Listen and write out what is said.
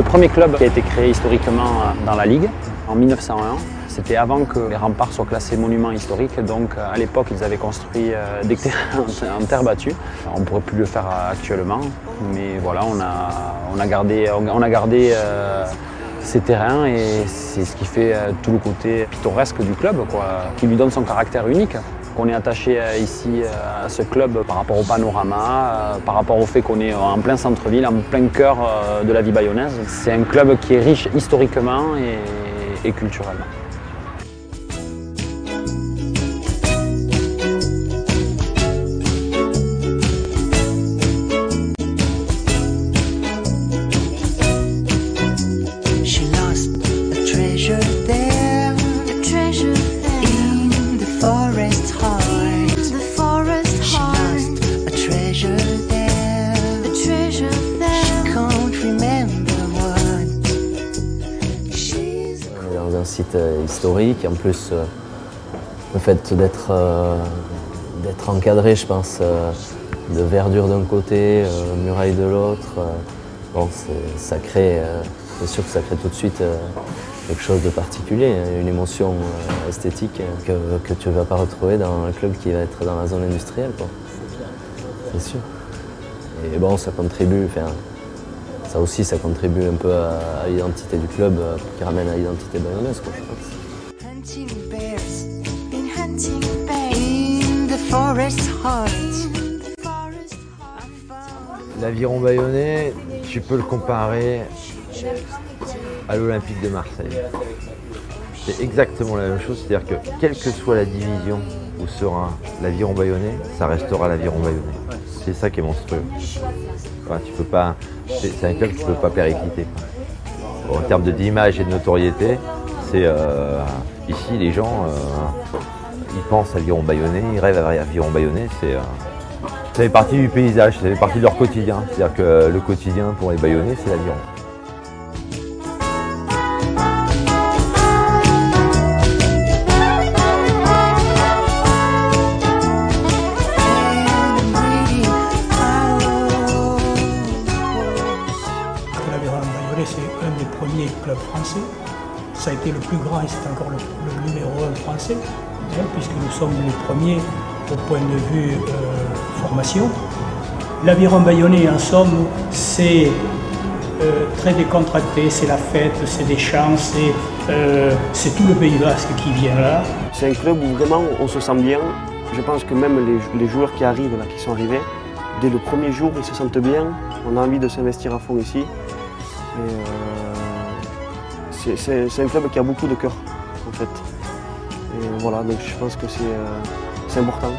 premier club qui a été créé historiquement dans la Ligue en 1901. C'était avant que les remparts soient classés monuments historiques, donc à l'époque ils avaient construit des terrains en terre battue. On ne pourrait plus le faire actuellement, mais voilà, on a gardé ces terrains et c'est ce qui fait tout le côté pittoresque du club, quoi, qui lui donne son caractère unique. On est attaché ici à ce club par rapport au panorama, par rapport au fait qu'on est en plein centre-ville, en plein cœur de la vie bayonnaise. C'est un club qui est riche historiquement et culturellement. Un site historique, en plus le fait d'être encadré, je pense, de verdure d'un côté, muraille de l'autre, bon, ça crée, c'est sûr que ça crée tout de suite quelque chose de particulier, une émotion esthétique que tu ne vas pas retrouver dans un club qui va être dans la zone industrielle, c'est sûr. Et bon, ça contribue, enfin, ça aussi, ça contribue un peu à l'identité du club, qui ramène à l'identité bayonnaise, quoi, je pense. L'Aviron bayonnais, tu peux le comparer à l'Olympique de Marseille. C'est exactement la même chose, c'est-à-dire que quelle que soit la division où sera l'Aviron bayonnais, ça restera l'Aviron bayonnais. C'est ça qui est monstrueux. Enfin, tu peux pas, c'est un club que tu ne peux pas péricliter. Bon, en termes d'image et de notoriété, c'est ici les gens ils pensent à l'Aviron bayonnais, ils rêvent à l'Aviron bayonnais. Ça fait partie du paysage, ça fait partie de leur quotidien. C'est-à-dire que le quotidien pour les Bayonnais, c'est l'Aviron. L'Aviron bayonnais, c'est un des premiers clubs français. Ça a été le plus grand et c'est encore le numéro 1 français, hein, puisque nous sommes les premiers au point de vue formation. L'Aviron bayonnais, en somme, c'est très décontracté, c'est la fête, c'est des chants, c'est tout le Pays Basque qui vient là. C'est un club où vraiment on se sent bien. Je pense que même les joueurs qui arrivent, là, qui sont arrivés, dès le premier jour, ils se sentent bien. On a envie de s'investir à fond ici. C'est un club qui a beaucoup de cœur, en fait. Et voilà, donc je pense que c'est important.